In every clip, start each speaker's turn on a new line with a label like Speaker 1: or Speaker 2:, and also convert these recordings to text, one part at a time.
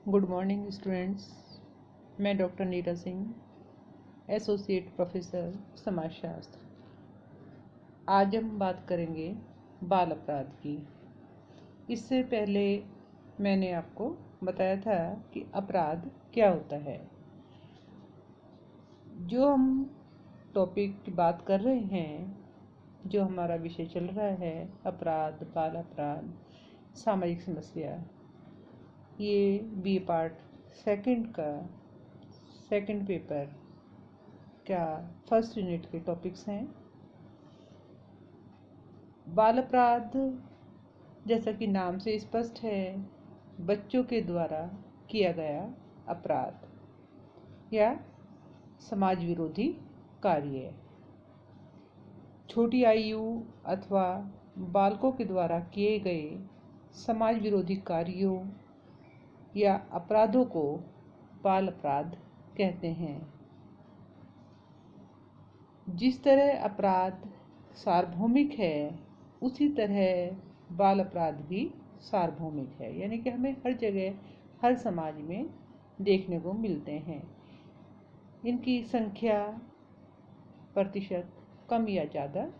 Speaker 1: Good morning students. मैं doctor नीरा Singh, associate professor समाजशास्त्र। आज हम बात करेंगे बाल अपराध की। इससे पहले मैंने आपको बताया था कि अपराध क्या होता है। जो हम टॉपिक की बात कर रहे हैं, जो हमारा विषय चल रहा है, अपराध, बाल अपराध, सामाजिक समस्या, ये बी पार्ट सेकंड का सेकंड पेपर क्या फर्स्ट यूनिट के टॉपिक्स हैं। बाल अपराध, जैसा कि नाम से स्पष्ट है, बच्चों के द्वारा किया गया अपराध या समाज विरोधी कार्य। छोटी आयु अथवा बालकों के द्वारा किए गए समाज विरोधी कार्यों या अपराधों को बाल अपराध कहते हैं। जिस तरह अपराध सार्वभौमिक है, उसी तरह बाल अपराध भी सार्वभौमिक है, यानी कि हमें हर जगह, हर समाज में देखने को मिलते हैं। इनकी संख्या, प्रतिशत कम या ज़्यादा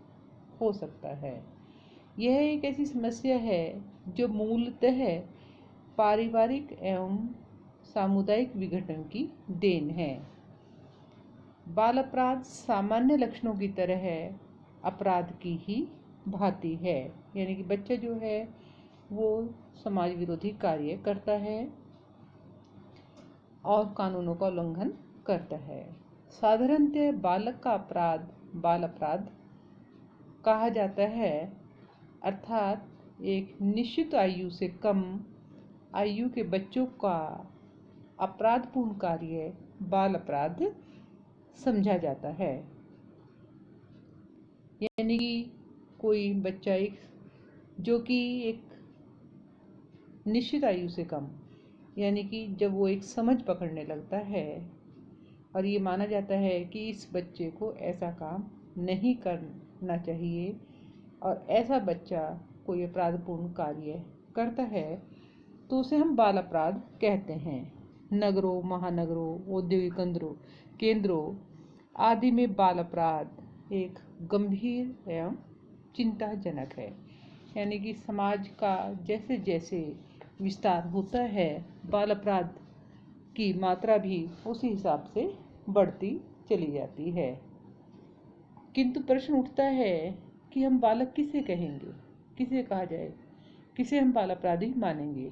Speaker 1: हो सकता है। यह एक ऐसी समस्या है जो मूलतः पारिवारिक एवं सामुदायिक विघटन की देन है। बाल अपराध सामान्य लक्षणों की तरह अपराध की ही भांति है, यानी कि बच्चा जो है वो समाज विरोधी कार्य करता है और कानूनों का उल्लंघन करता है। साधारणतः बालक का अपराध बाल अपराध कहा जाता है, अर्थात एक निश्चित आयु से कम आयु के बच्चों का अपराधपूर्ण कार्य बाल अपराध समझा जाता है। यानी कि कोई बच्चा जो कि एक निश्चित आयु से कम, यानी कि जब वो एक समझ पकड़ने लगता है और ये माना जाता है कि इस बच्चे को ऐसा काम नहीं करना चाहिए और ऐसा बच्चा कोई अपराधपूर्ण कार्य करता है, तो उसे हम बाल अपराध कहते हैं। नगरों, महानगरों, औद्योगिक केंद्रों आदि में बाल अपराध एक गंभीर एवं चिंताजनक है। यानी कि समाज का जैसे जैसे विस्तार होता है, बाल अपराध की मात्रा भी उसी हिसाब से बढ़ती चली जाती है। किंतु प्रश्न उठता है कि हम बालक किसे कहेंगे, किसे कहा जाए, किसे हम बाल अपराधी मानेंगे।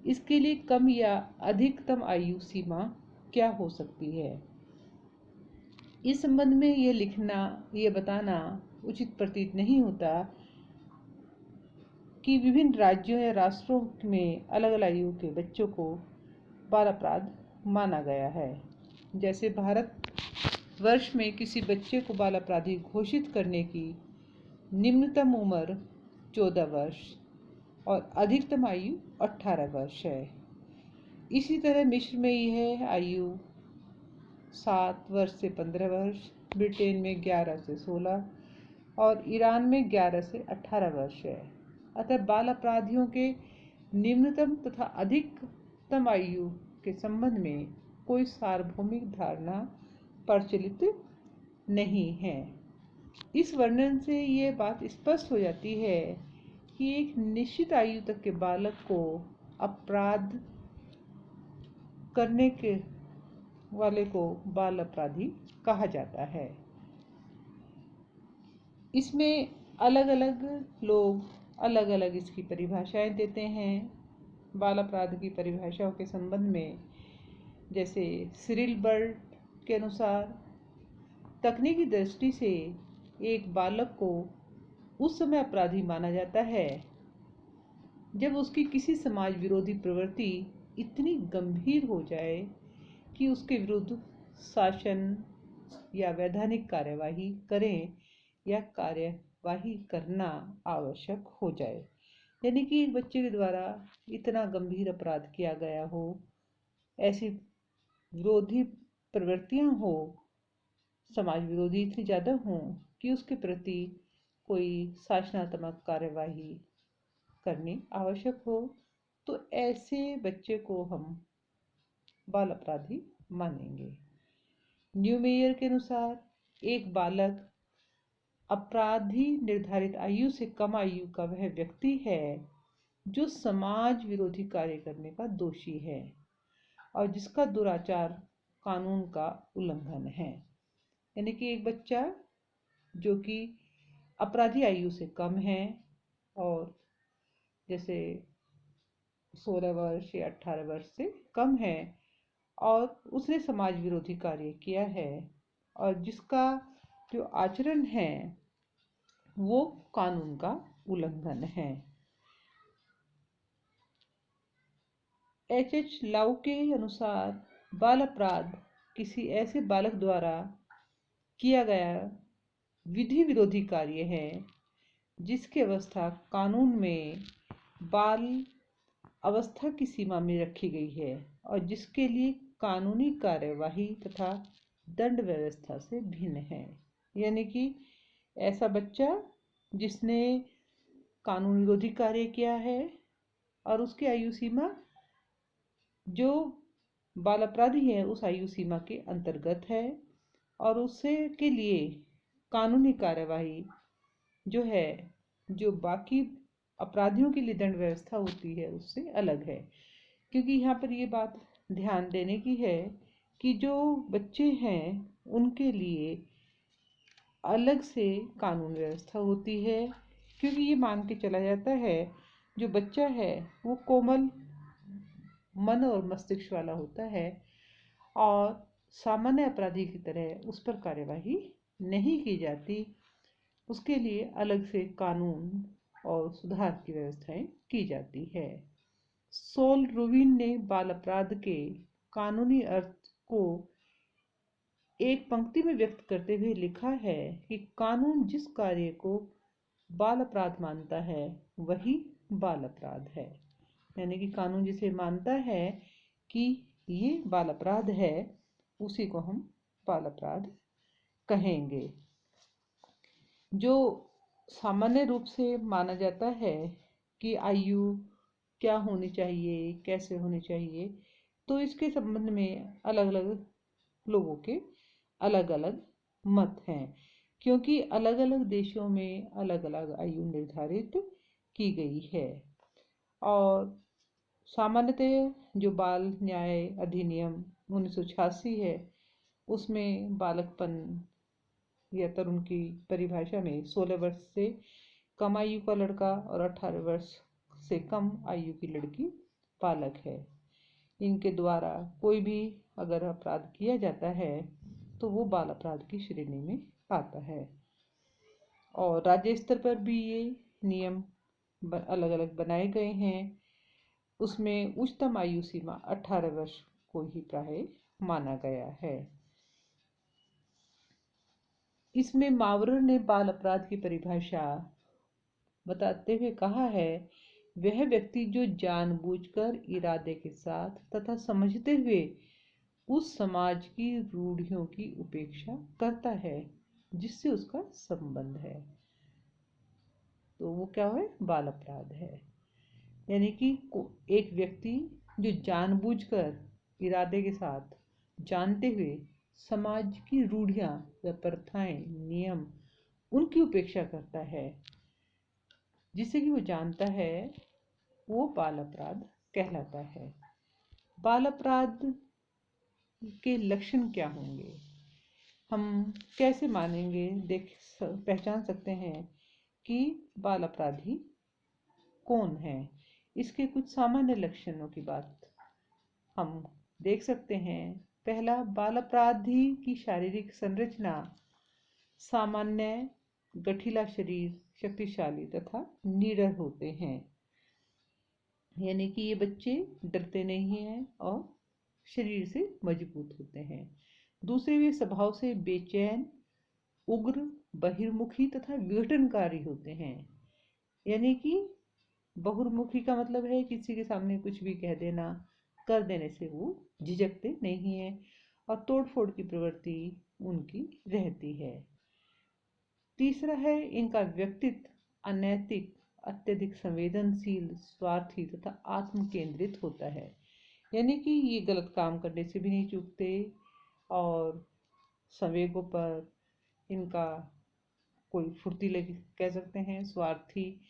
Speaker 1: इसके लिए कम या अधिकतम आयु सीमा क्या हो सकती है। इस संबंध में ये बताना उचित प्रतीत नहीं होता कि विभिन्न राज्यों या राष्ट्रों में अलग अलग आयु के बच्चों को बाल अपराध माना गया है। जैसे भारत वर्ष में किसी बच्चे को बाल अपराधी घोषित करने की निम्नतम उम्र 14 वर्ष और अधिकतम आयु 18 वर्ष है। इसी तरह मिस्र में यह आयु 7 वर्ष से 15 वर्ष, ब्रिटेन में 11 से 16 और ईरान में 11 से 18 वर्ष है। अतः बाल अपराधियों के निम्नतम तथा अधिकतम आयु के संबंध में कोई सार्वभौमिक धारणा प्रचलित नहीं है। इस वर्णन से ये बात स्पष्ट हो जाती है कि एक निश्चित आयु तक के बालक को अपराध करने के वाले को बाल अपराधी कहा जाता है। इसमें अलग अलग लोग अलग अलग इसकी परिभाषाएं देते हैं। बाल अपराध की परिभाषाओं के संबंध में जैसे सिरिल बर्ड के अनुसार, तकनीकी दृष्टि से एक बालक को उस समय अपराधी माना जाता है जब उसकी किसी समाज विरोधी प्रवृत्ति इतनी गंभीर हो जाए कि उसके विरुद्ध शासन या वैधानिक कार्यवाही करें या कार्यवाही करना आवश्यक हो जाए। यानी कि एक बच्चे के द्वारा इतना गंभीर अपराध किया गया हो, ऐसी विरोधी प्रवृत्तियां हो, समाज विरोधी इतनी ज़्यादा हों कि उसके प्रति कोई शासनात्मक कार्यवाही करनी आवश्यक हो, तो ऐसे बच्चे को हम बाल अपराधी मानेंगे। न्यूमेयर के अनुसार एक बालक अपराधी निर्धारित आयु से कम आयु का वह व्यक्ति है जो समाज विरोधी कार्य करने का दोषी है और जिसका दुराचार कानून का उल्लंघन है। यानी कि एक बच्चा जो कि अपराधी आयु से कम है और जैसे 16 वर्ष या 18 वर्ष से कम है और उसने समाज विरोधी कार्य किया है और जिसका जो आचरण है वो कानून का उल्लंघन है। H.H. लाउ के अनुसार बाल अपराध किसी ऐसे बालक द्वारा किया गया विधि विरोधी कार्य है जिसकी अवस्था कानून में बाल अवस्था की सीमा में रखी गई है और जिसके लिए कानूनी कार्यवाही तथा दंड व्यवस्था से भिन्न है। यानी कि ऐसा बच्चा जिसने कानून विरोधी कार्य किया है और उसकी आयु सीमा जो बाल अपराधी है उस आयु सीमा के अंतर्गत है और उससे के लिए कानूनी कार्यवाही जो है जो बाकी अपराधियों के लिए दंड व्यवस्था होती है उससे अलग है। क्योंकि यहाँ पर ये बात ध्यान देने की है कि जो बच्चे हैं उनके लिए अलग से कानून व्यवस्था होती है। क्योंकि ये मान के चला जाता है जो बच्चा है वो कोमल मन और मस्तिष्क वाला होता है और सामान्य अपराधी की तरह उस पर कार्यवाही नहीं की जाती। उसके लिए अलग से कानून और सुधार की व्यवस्थाएं की जाती है। सोल रुविन ने बाल अपराध के कानूनी अर्थ को एक पंक्ति में व्यक्त करते हुए लिखा है कि कानून जिस कार्य को बाल अपराध मानता है वही बाल अपराध है। यानी कि कानून जिसे मानता है कि ये बाल अपराध है उसी को हम बाल अपराध कहेंगे। जो सामान्य रूप से माना जाता है कि आयु क्या होनी चाहिए, कैसे होनी चाहिए, तो इसके संबंध में अलग अलग लोगों के अलग अलग मत हैं। क्योंकि अलग अलग देशों में अलग अलग आयु निर्धारित की गई है और सामान्यतः जो बाल न्याय अधिनियम 1986 है उसमें बालकपन या तरुण की परिभाषा में 16 वर्ष से कम आयु का लड़का और 18 वर्ष से कम आयु की लड़की बालक है। इनके द्वारा कोई भी अगर अपराध किया जाता है तो वो बाल अपराध की श्रेणी में आता है। और राज्य स्तर पर भी ये नियम अलग अलग बनाए गए हैं। उसमें उच्चतम आयु सीमा 18 वर्ष को ही प्राय माना गया है। इसमें मावरर ने बाल अपराध की परिभाषा बताते हुए कहा है, वह व्यक्ति जो जानबूझकर इरादे के साथ तथा समझते हुए उस समाज की रूढ़ियों की उपेक्षा करता है जिससे उसका संबंध है, तो वो क्या है, बाल अपराध है। यानी कि एक व्यक्ति जो जानबूझकर इरादे के साथ जानते हुए समाज की रूढ़ियां या प्रथाएं नियम उनकी उपेक्षा करता है जिससे कि वो जानता है, वो बाल अपराध कहलाता है। बाल अपराध के लक्षण क्या होंगे, हम कैसे मानेंगे, पहचान सकते हैं कि बाल अपराधी कौन है। इसके कुछ सामान्य लक्षणों की बात हम देख सकते हैं। पहला, बाल अपराधी की शारीरिक संरचना सामान्य, गठीला शरीर, शक्तिशाली तथा निडर होते हैं। यानी कि ये बच्चे डरते नहीं हैं और शरीर से मजबूत होते हैं। दूसरे, वे स्वभाव से बेचैन, उग्र, बहिर्मुखी तथा विघटनकारी होते हैं। यानी कि बहुमुखी का मतलब है किसी के सामने कुछ भी कह देना, कर देने से वो झिझकते नहीं है और तोड़फोड़ की प्रवृत्ति उनकी रहती है। तीसरा है, इनका व्यक्तित्व अनैतिक अत्यधिक संवेदनशील, स्वार्थी तथा आत्म केंद्रित होता है। यानी कि ये गलत काम करने से भी नहीं चूकते और संवेगों पर इनका कोई फुर्तीले कह सकते हैं, स्वार्थी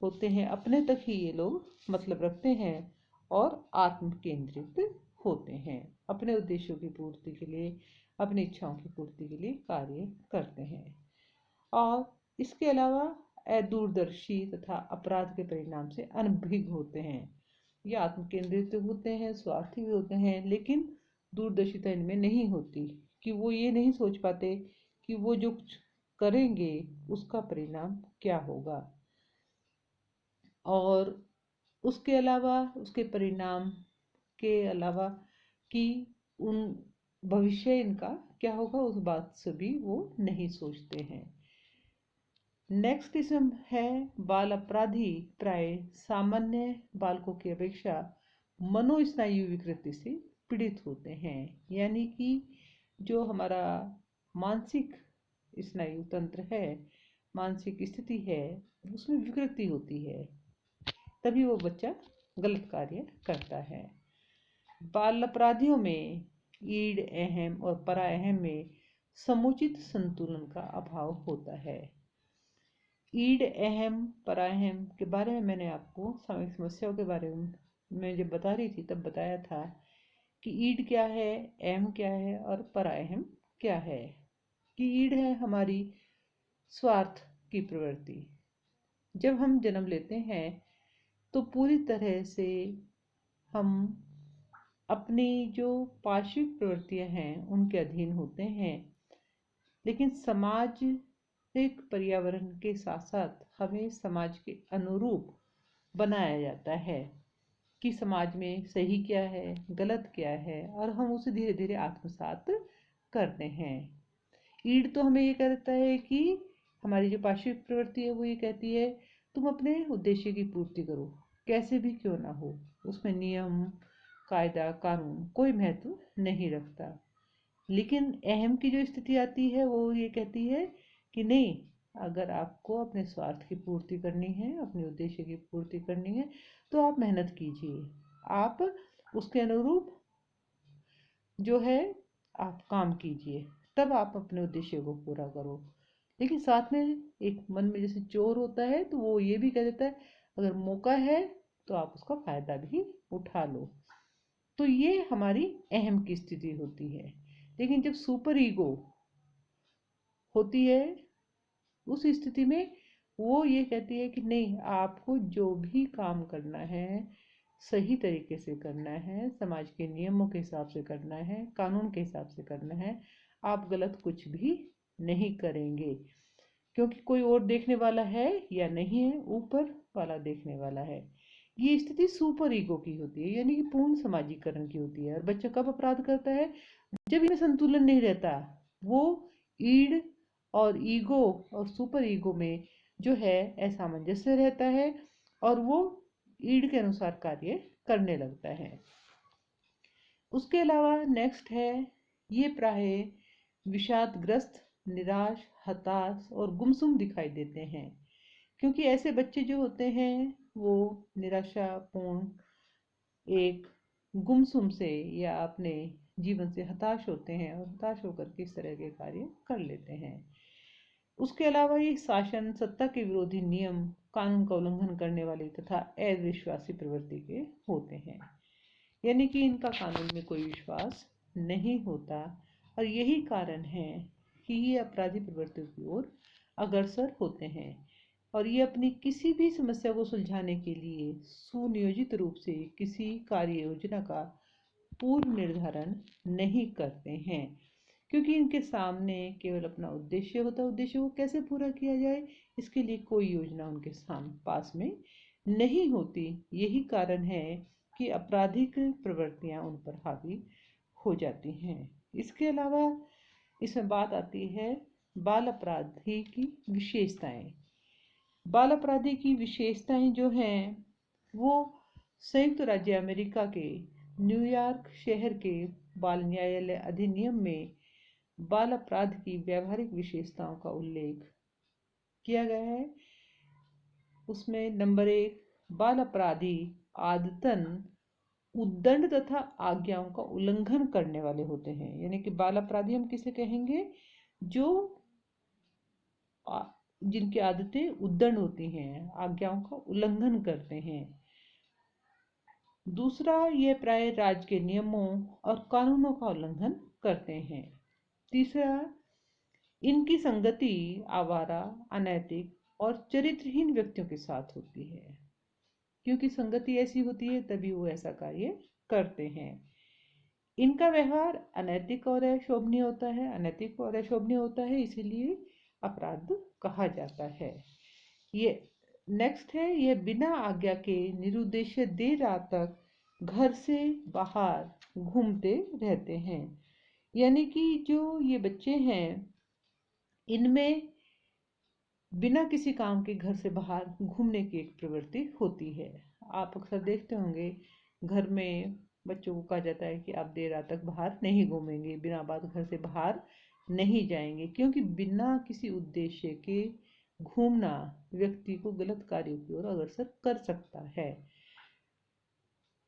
Speaker 1: होते हैं, अपने तक ही ये लोग मतलब रखते हैं और आत्म केंद्रित होते हैं। अपने उद्देश्यों की पूर्ति के लिए, अपनी इच्छाओं की पूर्ति के लिए कार्य करते हैं। और इसके अलावा दूरदर्शी तथा अपराध के परिणाम से अनभिज्ञ होते हैं। ये आत्म केंद्रित होते हैं, स्वार्थी भी होते हैं, लेकिन दूरदर्शिता इनमें नहीं होती कि वो ये नहीं सोच पाते कि वो जो कुछ करेंगे उसका परिणाम क्या होगा, और उसके अलावा उसके परिणाम के अलावा कि उन भविष्य इनका क्या होगा उस बात से भी वो नहीं सोचते हैं। नेक्स्ट किस्म है बाल अपराधी। प्राय सामान्य बालकों की अपेक्षा मनोस्नायु विकृति से पीड़ित होते हैं। यानी कि जो हमारा मानसिक स्नायु तंत्र है, मानसिक स्थिति है, उसमें विकृति होती है, तभी वो बच्चा गलत कार्य करता है। बाल अपराधियों में ईड अहम और परा अहम में समुचित संतुलन का अभाव होता है। ईड अहम परा अहम के बारे में मैंने आपको सामयिक समस्याओं के बारे में जब बता रही थी तब बताया था कि ईड क्या है, अहम क्या है और परा अहम क्या है। कि ईड है हमारी स्वार्थ की प्रवृत्ति। जब हम जन्म लेते हैं तो पूरी तरह से हम अपनी जो पार्श्विक प्रवृत्तियां हैं उनके अधीन होते हैं, लेकिन समाज एक पर्यावरण के साथ साथ हमें समाज के अनुरूप बनाया जाता है कि समाज में सही क्या है, गलत क्या है, और हम उसे धीरे धीरे आत्मसात करते हैं। ईड तो हमें ये कहता है कि हमारी जो पार्श्विक प्रवृत्ति है वो ये कहती है तुम अपने उद्देश्य की पूर्ति करो, कैसे भी क्यों ना हो। उसमें नियम, कायदा, कानून कोई महत्व नहीं रखता। लेकिन अहम की जो स्थिति आती है वो ये कहती है कि नहीं, अगर आपको अपने स्वार्थ की पूर्ति करनी है, अपने उद्देश्य की पूर्ति करनी है, तो आप मेहनत कीजिए, आप उसके अनुरूप जो है आप काम कीजिए, तब आप अपने उद्देश्य को पूरा करो। लेकिन साथ में एक मन में जैसे चोर होता है तो वो ये भी कह देता है अगर मौका है तो आप उसका फायदा भी उठा लो। तो ये हमारी अहम की स्थिति होती है। लेकिन जब सुपर ईगो होती है उस स्थिति में वो ये कहती है कि नहीं, आपको जो भी काम करना है सही तरीके से करना है, समाज के नियमों के हिसाब से करना है, कानून के हिसाब से करना है, आप गलत कुछ भी नहीं करेंगे, क्योंकि कोई और देखने वाला है या नहीं है, ऊपर वाला देखने वाला है। ये स्थिति सुपर ईगो की होती है, यानी कि पूर्ण समाजीकरण की होती है। और बच्चा कब अपराध करता है? जब इनमें संतुलन नहीं रहता, वो ईड और ईगो और सुपर ईगो में जो है असामंजस्य रहता है और वो ईड के अनुसार कार्य करने लगता है। उसके अलावा नेक्स्ट है ये प्राय विषादग्रस्त, निराश, हताश और गुमसुम दिखाई देते हैं, क्योंकि ऐसे बच्चे जो होते हैं वो निराशापूर्ण, एक गुमसुम से या अपने जीवन से हताश होते हैं और हताश होकर के इस तरह के कार्य कर लेते हैं। उसके अलावा ये शासन, सत्ता के विरोधी नियम, कानून का उल्लंघन करने वाले तथा अविश्वासी प्रवृत्ति के होते हैं। यानी कि इनका कानून में कोई विश्वास नहीं होता और यही कारण है कि ये अपराधी प्रवृत्तियों की ओर अग्रसर होते हैं और ये अपनी किसी भी समस्या को सुलझाने के लिए सुनियोजित रूप से किसी कार्य योजना का पूर्व निर्धारण नहीं करते हैं, क्योंकि इनके सामने केवल अपना उद्देश्य होता है। उद्देश्य को कैसे पूरा किया जाए इसके लिए कोई योजना उनके सामने पास में नहीं होती। यही कारण है कि आपराधिक प्रवृत्तियां उन पर हावी हो जाती हैं। इसके अलावा इसमें बात आती है बाल अपराधी की विशेषताएं। बाल अपराधी की विशेषताएं जो हैं वो संयुक्त राज्य अमेरिका के न्यूयॉर्क शहर के बाल न्यायालय अधिनियम में बाल अपराध की व्यावहारिक विशेषताओं का उल्लेख किया गया है। उसमें नंबर 1, बाल अपराधी आदतन उद्दंड तथा आज्ञाओं का उल्लंघन करने वाले होते हैं। यानी कि बाल अपराधी हम किसे कहेंगे? जो जिनकी आदतें उद्दंड होती हैं, आज्ञाओं का उल्लंघन करते हैं। दूसरा, ये प्राय राज्य के नियमों और कानूनों का उल्लंघन करते हैं। तीसरा, इनकी संगति आवारा, अनैतिक और चरित्रहीन व्यक्तियों के साथ होती है, क्योंकि संगति ऐसी होती है तभी वो ऐसा कार्य करते हैं। इनका व्यवहार अनैतिक और अशोभनीय होता है, अनैतिक और अशोभनीय होता है, इसीलिए अपराध कहा जाता है। ये नेक्स्ट है, यह बिना आज्ञा के निरुद्देश्य देर रात तक घर से बाहर घूमते रहते हैं। यानी कि जो ये बच्चे हैं, इनमें बिना किसी काम के घर से बाहर घूमने की एक प्रवृत्ति होती है। आप अक्सर देखते होंगे घर में बच्चों को कहा जाता है कि आप देर रात तक बाहर नहीं घूमेंगे, बिना बात घर से बाहर नहीं जाएंगे, क्योंकि बिना किसी उद्देश्य के घूमना व्यक्ति को गलत कार्यों की ओर अग्रसर कर सकता है।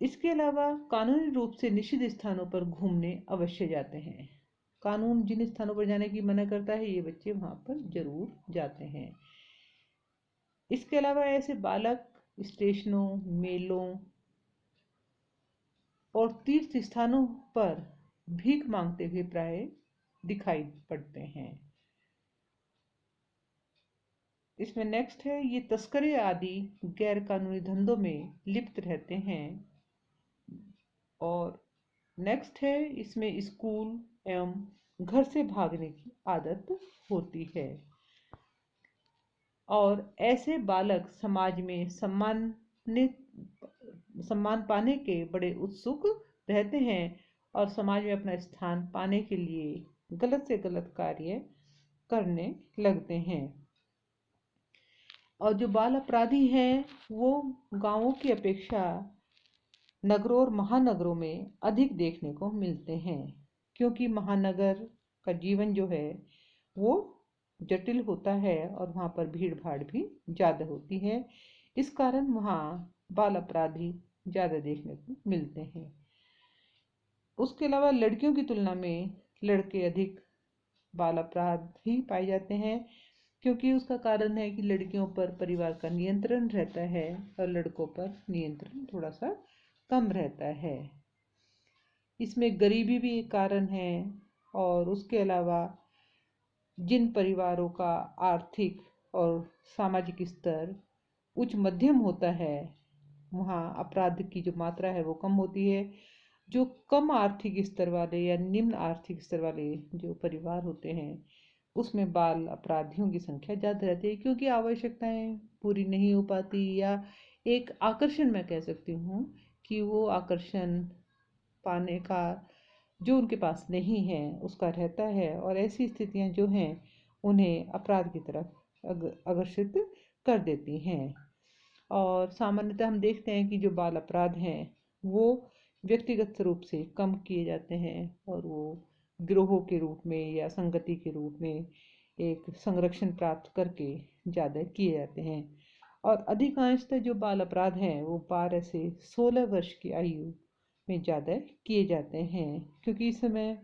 Speaker 1: इसके अलावा कानूनी रूप से निषिद्ध स्थानों पर घूमने अवश्य जाते हैं। कानून जिन स्थानों पर जाने की मना करता है, ये बच्चे वहां पर जरूर जाते हैं। इसके अलावा ऐसे बालक स्टेशनों, मेलों और तीर्थ स्थानों पर भीख मांगते हुए प्राय दिखाई पड़ते हैं। इसमें नेक्स्ट है, ये तस्करी आदि गैर कानूनी धंधों में लिप्त रहते हैं। और नेक्स्ट है, इसमें स्कूल एवं घर से भागने की आदत होती है। और ऐसे बालक समाज में सम्मान पाने के बड़े उत्सुक रहते हैं और समाज में अपना स्थान पाने के लिए गलत से गलत कार्य करने लगते हैं। और जो बाल अपराधी हैं, वो गांवों की अपेक्षा नगरों और महानगरों में अधिक देखने को मिलते हैं, क्योंकि महानगर का जीवन जो है वो जटिल होता है और वहाँ पर भीड़ भाड़ भी ज़्यादा होती है। इस कारण वहाँ बाल अपराधी ज़्यादा देखने को मिलते हैं। उसके अलावा लड़कियों की तुलना में लड़के अधिक बाल अपराध ही पाए जाते हैं, क्योंकि उसका कारण है कि लड़कियों पर परिवार का नियंत्रण रहता है और लड़कों पर नियंत्रण थोड़ा सा कम रहता है। इसमें गरीबी भी एक कारण है। और उसके अलावा जिन परिवारों का आर्थिक और सामाजिक स्तर उच्च मध्यम होता है, वहाँ अपराध की जो मात्रा है वो कम होती है। जो कम आर्थिक स्तर वाले या निम्न आर्थिक स्तर वाले जो परिवार होते हैं, उसमें बाल अपराधियों की संख्या ज़्यादा रहती है, क्योंकि आवश्यकताएं पूरी नहीं हो पाती, या एक आकर्षण मैं कह सकती हूँ कि वो आकर्षण पाने का जो उनके पास नहीं है उसका रहता है, और ऐसी स्थितियां जो हैं उन्हें अपराध की तरफ आकर्षित कर देती हैं। और सामान्यतः हम देखते हैं कि जो बाल अपराध हैं वो व्यक्तिगत रूप से कम किए जाते हैं और वो गिरोहों के रूप में या संगति के रूप में एक संरक्षण प्राप्त करके ज़्यादा किए जाते हैं। और अधिकांशतः जो बाल अपराध हैं वो 12 से 16 वर्ष की आयु में ज़्यादा किए जाते हैं, क्योंकि इस समय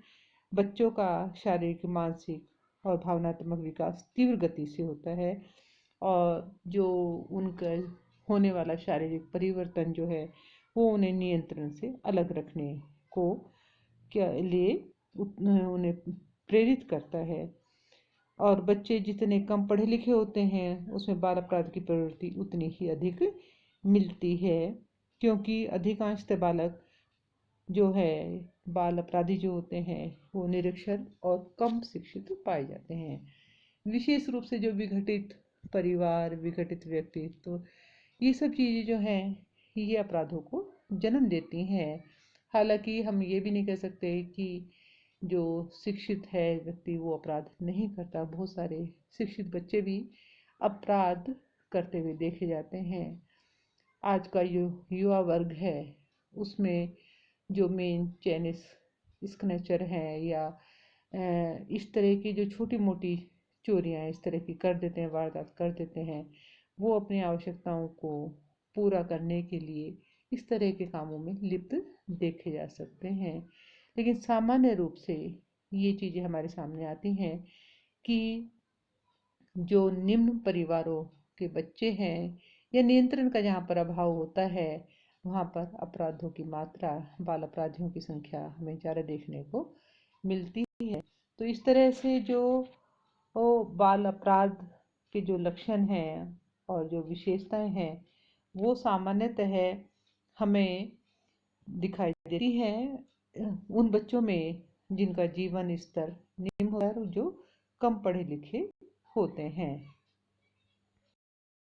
Speaker 1: बच्चों का शारीरिक, मानसिक और भावनात्मक विकास तीव्र गति से होता है, और जो उनका होने वाला शारीरिक परिवर्तन जो है वो उन्हें नियंत्रण से अलग रखने को के लिए उन्हें प्रेरित करता है। और बच्चे जितने कम पढ़े लिखे होते हैं उसमें बाल अपराध की प्रवृत्ति उतनी ही अधिक मिलती है, क्योंकि अधिकांशतः बालक जो है बाल अपराधी जो होते हैं वो निरक्षर और कम शिक्षित पाए जाते हैं। विशेष रूप से जो विघटित परिवार, विघटित व्यक्तित्व, तो ये सब चीज़ें जो हैं ये अपराधों को जन्म देती हैं। हालांकि हम ये भी नहीं कह सकते कि जो शिक्षित है व्यक्ति वो अपराध नहीं करता। बहुत सारे शिक्षित बच्चे भी अपराध करते हुए देखे जाते हैं। आज का जो युवा वर्ग है उसमें जो मेन चैनिस स्नैचर हैं या इस तरह की जो छोटी मोटी चोरियां इस तरह की कर देते हैं, वारदात कर देते हैं, वो अपनी आवश्यकताओं को पूरा करने के लिए इस तरह के कामों में लिप्त देखे जा सकते हैं। लेकिन सामान्य रूप से ये चीज़ें हमारे सामने आती हैं कि जो निम्न परिवारों के बच्चे हैं या नियंत्रण का जहाँ पर अभाव होता है, वहाँ पर अपराधों की मात्रा, बाल अपराधियों की संख्या हमें ज़्यादा देखने को मिलती है। तो इस तरह से जो बाल अपराध के जो लक्षण हैं और जो विशेषताएं हैं, वो सामान्यतः हमें दिखाई देती हैं उन बच्चों में जिनका जीवन स्तर निम्न होता है और जो कम पढ़े लिखे होते हैं।